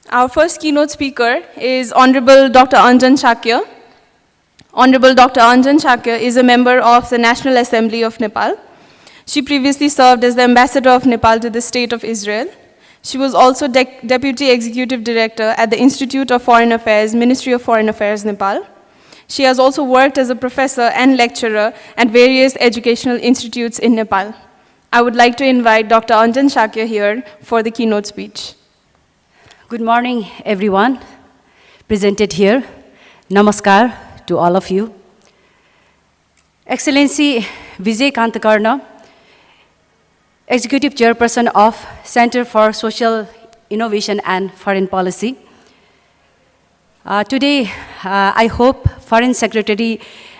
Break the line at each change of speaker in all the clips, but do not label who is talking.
Our first keynote speaker is Honorable Dr. ANJAN SHAKYA. Honorable Dr. ANJAN SHAKYA is a member of the National Assembly of Nepal. She previously served as the Ambassador of Nepal to the State of Israel. She was also Deputy Executive Director at the Institute of Foreign Affairs, Ministry of Foreign Affairs, Nepal. She has also worked as a professor and lecturer at various educational institutes in Nepal. I would like to invite Dr. ANJAN SHAKYA here for the keynote speech.
Good morning, everyone presented here. Namaskar to all of you. Excellency Vijay Kantakarna, Executive Chairperson of Center for Social Innovation and Foreign Policy. Today, I hope Foreign Secretary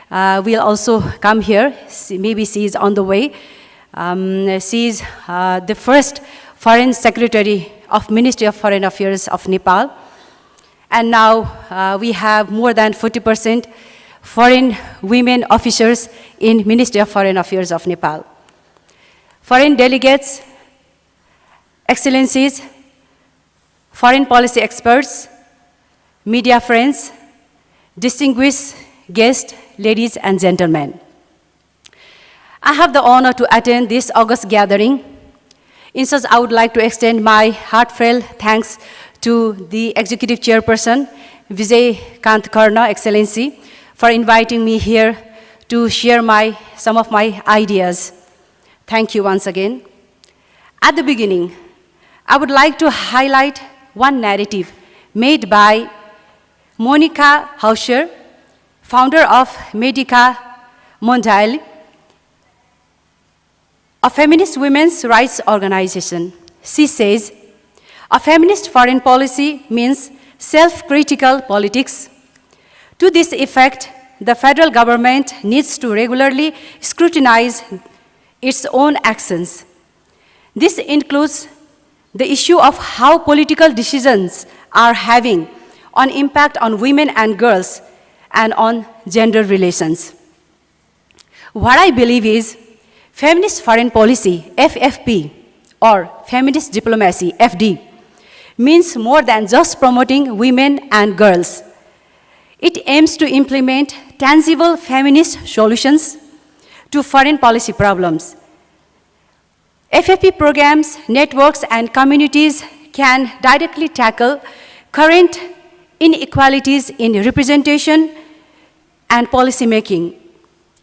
will also come here. Maybe she is on the way. She is the first Foreign Secretary of Ministry of Foreign Affairs of Nepal. And now we have more than 40% foreign women officers in Ministry of Foreign Affairs of Nepal. Foreign delegates, excellencies, foreign policy experts, media friends, distinguished guests, ladies and gentlemen. I have the honor to attend this August gathering. In such, I would like to extend my heartfelt thanks to the Executive Chairperson, Vijay Kantakarna, Excellency, for inviting me here to share some of my ideas. Thank you once again. At the beginning, I would like to highlight one narrative made by Monica Hauscher, founder of Medica Mondiale, a feminist women's rights organization. She says, a feminist foreign policy means self-critical politics. To this effect, the federal government needs to regularly scrutinize its own actions. This includes the issue of how political decisions are having an impact on women and girls and on gender relations. What I believe is Feminist Foreign Policy, FFP, or Feminist Diplomacy, FD, means more than just promoting women and girls. It aims to implement tangible feminist solutions to foreign policy problems. FFP programs, networks, and communities can directly tackle current inequalities in representation and policymaking.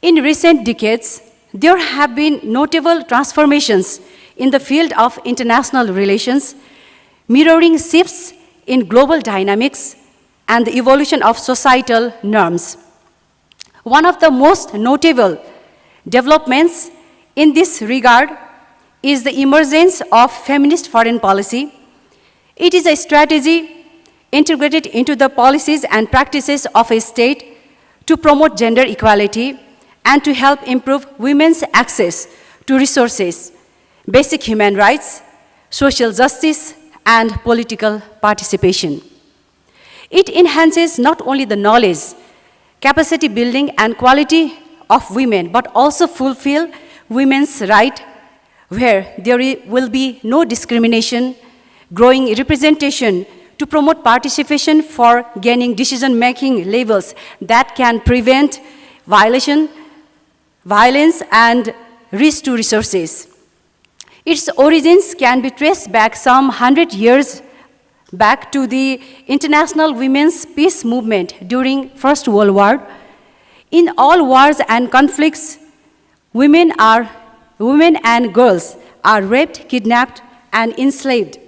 In recent decades, there have been notable transformations in the field of international relations, mirroring shifts in global dynamics and the evolution of societal norms. One of the most notable developments in this regard is the emergence of feminist foreign policy. It is a strategy integrated into the policies and practices of a state to promote gender equality and to help improve women's access to resources, basic human rights, social justice, and political participation. It enhances not only the knowledge, capacity building, and quality of women, but also fulfill women's right where there will be no discrimination, growing representation to promote participation for gaining decision-making levels that can prevent violence, and reach to resources. Its origins can be traced back some 100 years back to the international women's peace movement during First World War. In all wars and conflicts, women and girls are raped, kidnapped, and enslaved.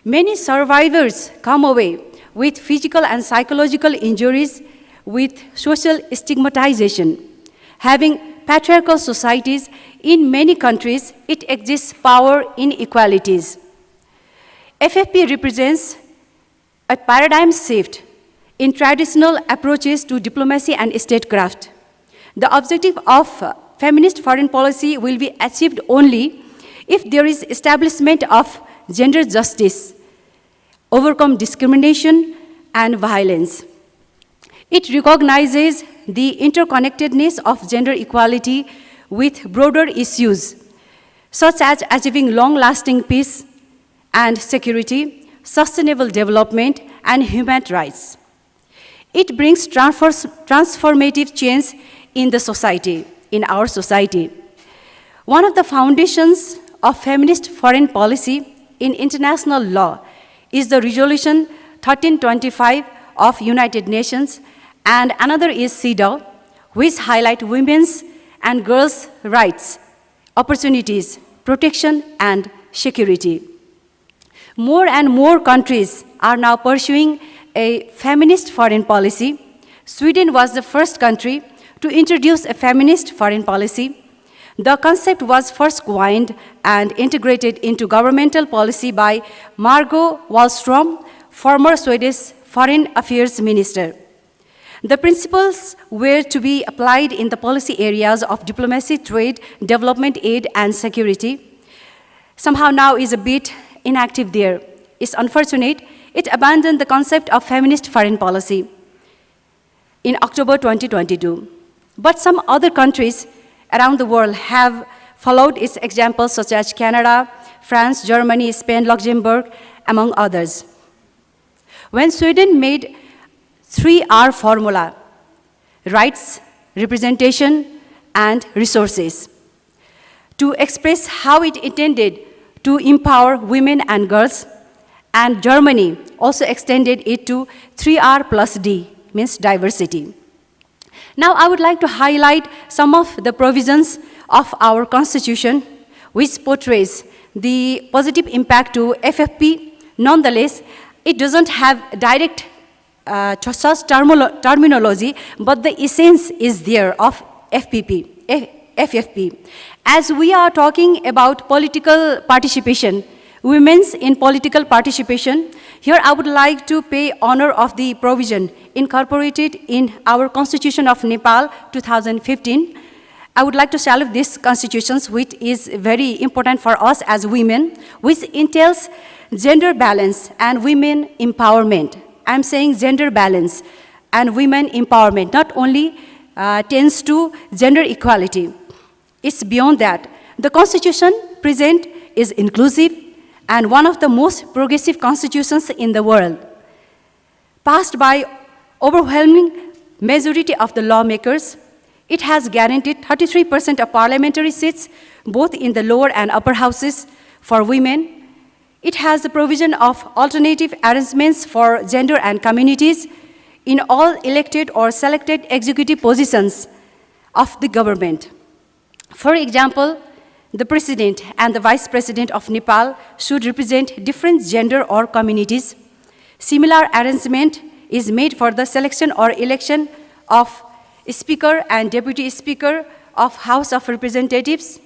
Many survivors come away with physical and psychological injuries, with social stigmatization. Having patriarchal societies in many countries, it exists power inequalities. FFP represents a paradigm shift in traditional approaches to diplomacy and statecraft. The objective of feminist foreign policy will be achieved only if there is establishment of gender justice, overcome discrimination and violence. It recognizes the interconnectedness of gender equality with broader issues, such as achieving long-lasting peace and security, sustainable development, and human rights. It brings transformative change in the society, in our society. One of the foundations of feminist foreign policy in international law is the Resolution 1325 of United Nations, and another is CEDAW, which highlight women's and girls' rights, opportunities, protection, and security. More and more countries are now pursuing a feminist foreign policy. Sweden was the first country to introduce a feminist foreign policy. The concept was first coined and integrated into governmental policy by Margot Wallström, former Swedish Foreign Affairs Minister. The principles were to be applied in the policy areas of diplomacy, trade, development aid, and security. Somehow now is a bit inactive there. It's unfortunate. It abandoned the concept of feminist foreign policy in October 2022. But some other countries around the world have followed its examples, such as Canada, France, Germany, Spain, Luxembourg, among others. When Sweden made 3R formula, rights, representation, and resources, to express how it intended to empower women and girls, and Germany also extended it to 3R plus D, means diversity. Now I would like to highlight some of the provisions of our Constitution which portrays the positive impact to FFP. Nonetheless, it doesn't have direct such terminology, but the essence is there of FFP. As we are talking about political participation, women's in political participation, here I would like to pay honor of the provision incorporated in our Constitution of Nepal 2015. I would like to salute this constitution, which is very important for us as women, which entails gender balance and women empowerment. I'm saying gender balance and women empowerment, not only tends to gender equality. It's beyond that. The Constitution present is inclusive and one of the most progressive constitutions in the world. Passed by overwhelming majority of the lawmakers, it has guaranteed 33% of parliamentary seats, both in the lower and upper houses, for women. It has the provision of alternative arrangements for gender and communities in all elected or selected executive positions of the government. For example, the president and the vice president of Nepal should represent different gender or communities. Similar arrangement is made for the selection or election of Speaker and Deputy Speaker of House of Representatives,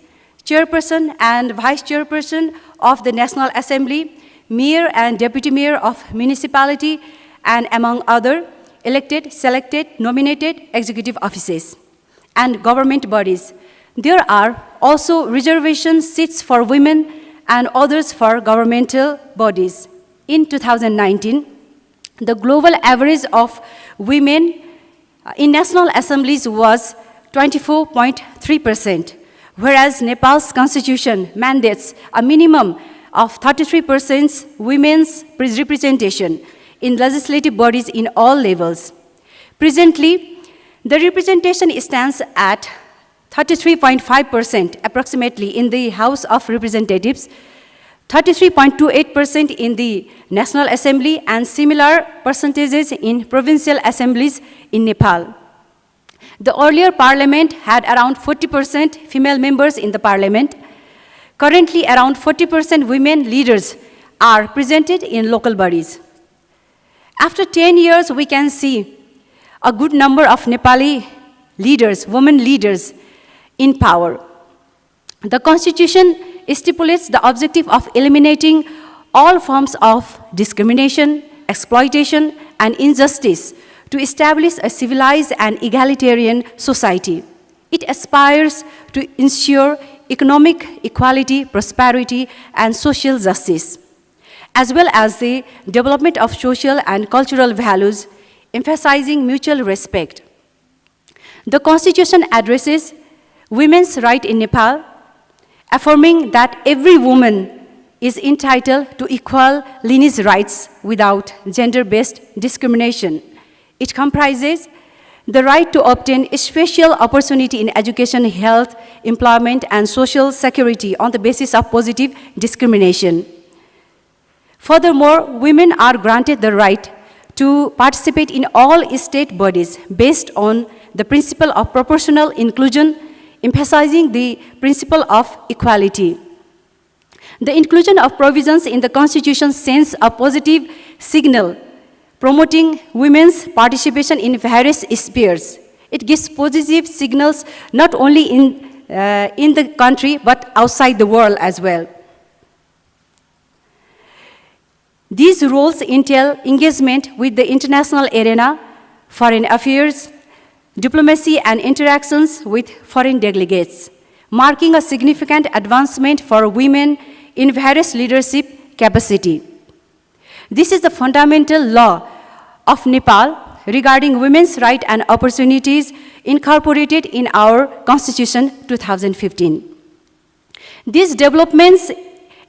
Chairperson and Vice Chairperson of the National Assembly, Mayor and Deputy Mayor of Municipality, and among other elected, selected, nominated executive offices and government bodies. There are also reservation seats for women and others for governmental bodies. In 2019, the global average of women in national assemblies was 24.3%, whereas Nepal's constitution mandates a minimum of 33% women's representation in legislative bodies in all levels. Presently, the representation stands at 33.5% approximately in the House of Representatives, 33.28% in the National Assembly, and similar percentages in provincial assemblies in Nepal. The earlier parliament had around 40% female members in the parliament. Currently, around 40% women leaders are presented in local bodies. After 10 years, we can see a good number of Nepali leaders, women leaders, in power. The Constitution stipulates the objective of eliminating all forms of discrimination, exploitation, and injustice to establish a civilized and egalitarian society. It aspires to ensure economic equality, prosperity, and social justice, as well as the development of social and cultural values, emphasizing mutual respect. The Constitution addresses women's rights in Nepal, affirming that every woman is entitled to equal lineage rights without gender-based discrimination. It comprises the right to obtain a special opportunity in education, health, employment, and social security on the basis of positive discrimination. Furthermore, women are granted the right to participate in all state bodies based on the principle of proportional inclusion, emphasizing the principle of equality. The inclusion of provisions in the Constitution sends a positive signal promoting women's participation in various spheres. It gives positive signals not only in the country but outside the world as well. These roles entail engagement with the international arena, foreign affairs, diplomacy, and interactions with foreign delegates, marking a significant advancement for women in various leadership capacity. This is the fundamental law of Nepal regarding women's rights and opportunities incorporated in our Constitution 2015. These developments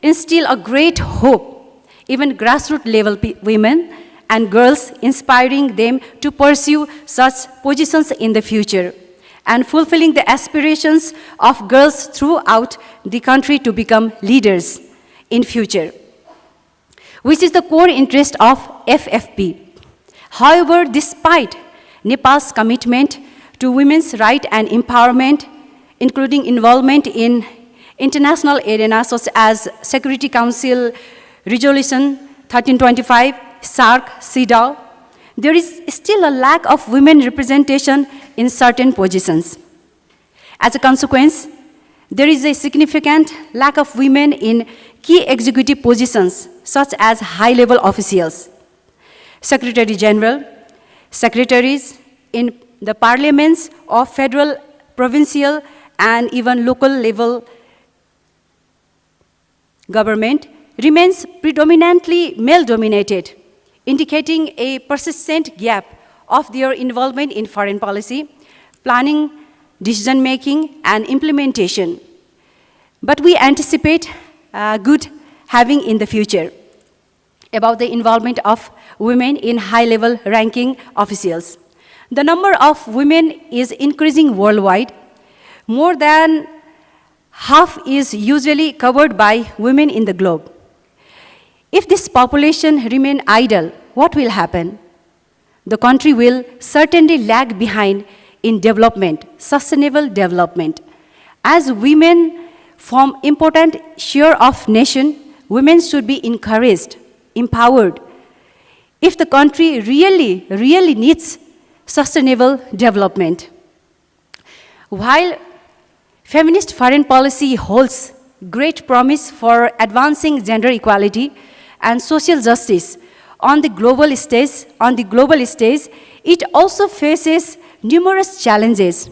instill a great hope, even grassroots level women and girls, inspiring them to pursue such positions in the future and fulfilling the aspirations of girls throughout the country to become leaders in future, which is the core interest of FFP. However, despite Nepal's commitment to women's rights and empowerment, including involvement in international arenas such as Security Council Resolution 1325, SARC, CEDAW, there is still a lack of women representation in certain positions. As a consequence, there is a significant lack of women in key executive positions, such as high-level officials, Secretary General, secretaries in the parliaments of federal, provincial, and even local level government remains predominantly male-dominated, indicating a persistent gap of their involvement in foreign policy, planning, decision-making, and implementation. But we anticipate good having in the future about the involvement of women in high-level ranking officials. The number of women is increasing worldwide. More than half is usually covered by women in the globe. If this population remain idle, what will happen? The country will certainly lag behind in development, sustainable development. As women form important share of nation, women should be encouraged, empowered, if the country really needs sustainable development. While feminist foreign policy holds great promise for advancing gender equality and social justice on the global stage, it also faces numerous challenges.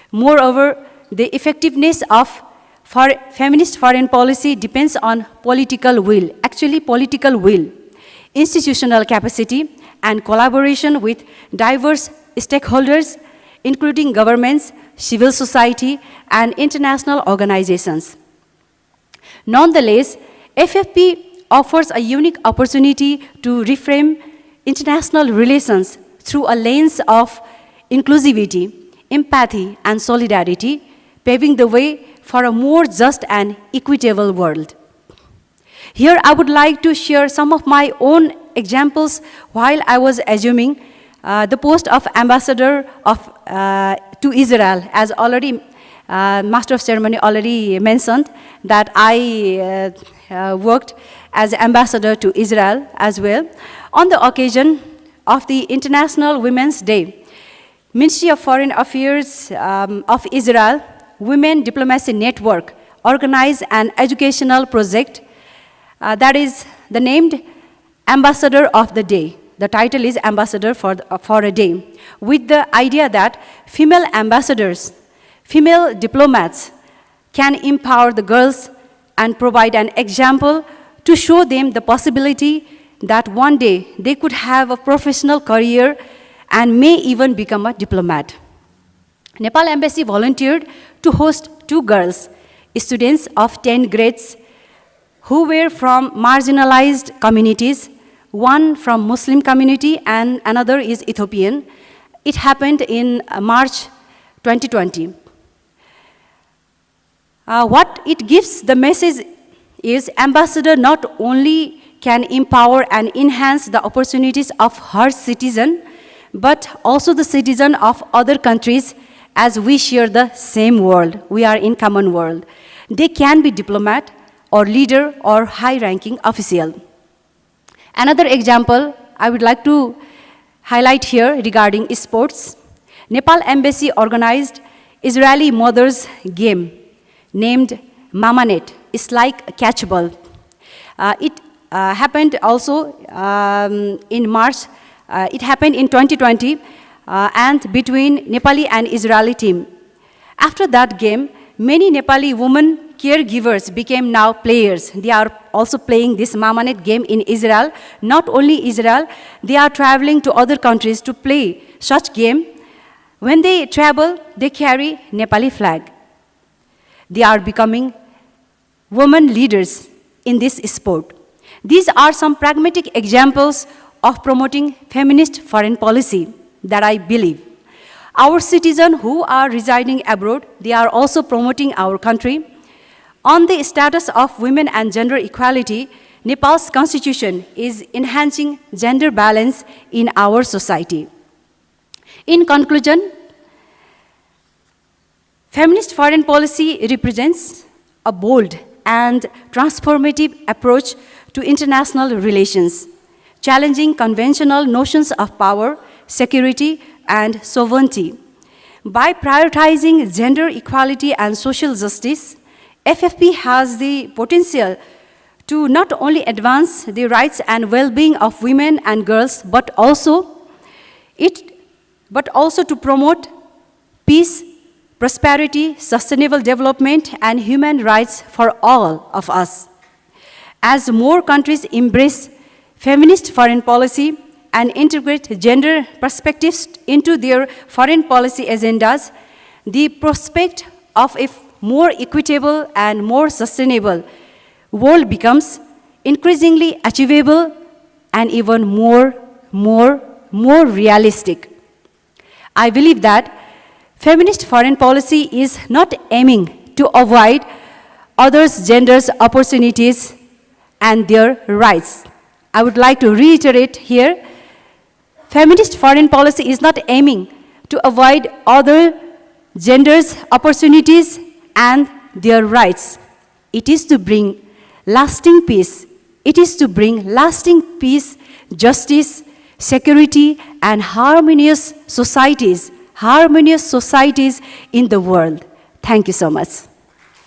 Moreover, the effectiveness of feminist foreign policy depends on political will, institutional capacity, and collaboration with diverse stakeholders, including governments, civil society, and international organizations. Nonetheless, FFP offers a unique opportunity to reframe international relations through a lens of inclusivity, empathy, and solidarity, paving the way for a more just and equitable world. Here, I would like to share some of my own examples while I was assuming the post of ambassador to Israel. As already, Master of Ceremony already mentioned that I worked as ambassador to Israel as well. On the occasion of the International Women's Day, Ministry of Foreign Affairs of Israel Women Diplomacy Network organized an educational project that is the named Ambassador of the Day. The title is Ambassador for a Day, with the idea that female ambassadors, female diplomats can empower the girls and provide an example to show them the possibility that one day they could have a professional career and may even become a diplomat. Nepal Embassy volunteered to host 2 girls, students of 10 grades, who were from marginalized communities, one from Muslim community and another is Ethiopian. It happened in March 2020. What it gives the message is ambassador not only can empower and enhance the opportunities of her citizen, but also the citizen of other countries, as we share the same world. We are in common world. They can be diplomat or leader or high-ranking official. Another example I would like to highlight here regarding sports. Nepal Embassy organized Israeli Mothers Game named Mamanet. It's like a catch ball. It happened also in March. It happened in 2020 and between Nepali and Israeli team. After that game, many Nepali women caregivers became now players. They are also playing this Mamanet game in Israel. Not only Israel, they are traveling to other countries to play such game. When they travel, they carry Nepali flag. They are becoming women leaders in this sport. These are some pragmatic examples of promoting feminist foreign policy that I believe. Our citizens who are residing abroad, they are also promoting our country. On the status of women and gender equality, Nepal's constitution is enhancing gender balance in our society. In conclusion, feminist foreign policy represents a bold and transformative approach to international relations, challenging conventional notions of power, security, and sovereignty. By prioritizing gender equality and social justice, FFP has the potential to not only advance the rights and well-being of women and girls, but also to promote peace, prosperity, sustainable development, and human rights for all of us. As more countries embrace feminist foreign policy and integrate gender perspectives into their foreign policy agendas, the prospect of a more equitable and more sustainable world becomes increasingly achievable and even more realistic. I believe that feminist foreign policy is not aiming to avoid others' genders' opportunities and their rights. I would like to reiterate here, feminist foreign policy is not aiming to avoid other genders' opportunities and their rights. It is to bring lasting peace. It is to bring lasting peace, justice, security, and harmonious societies in the world. Thank you so much.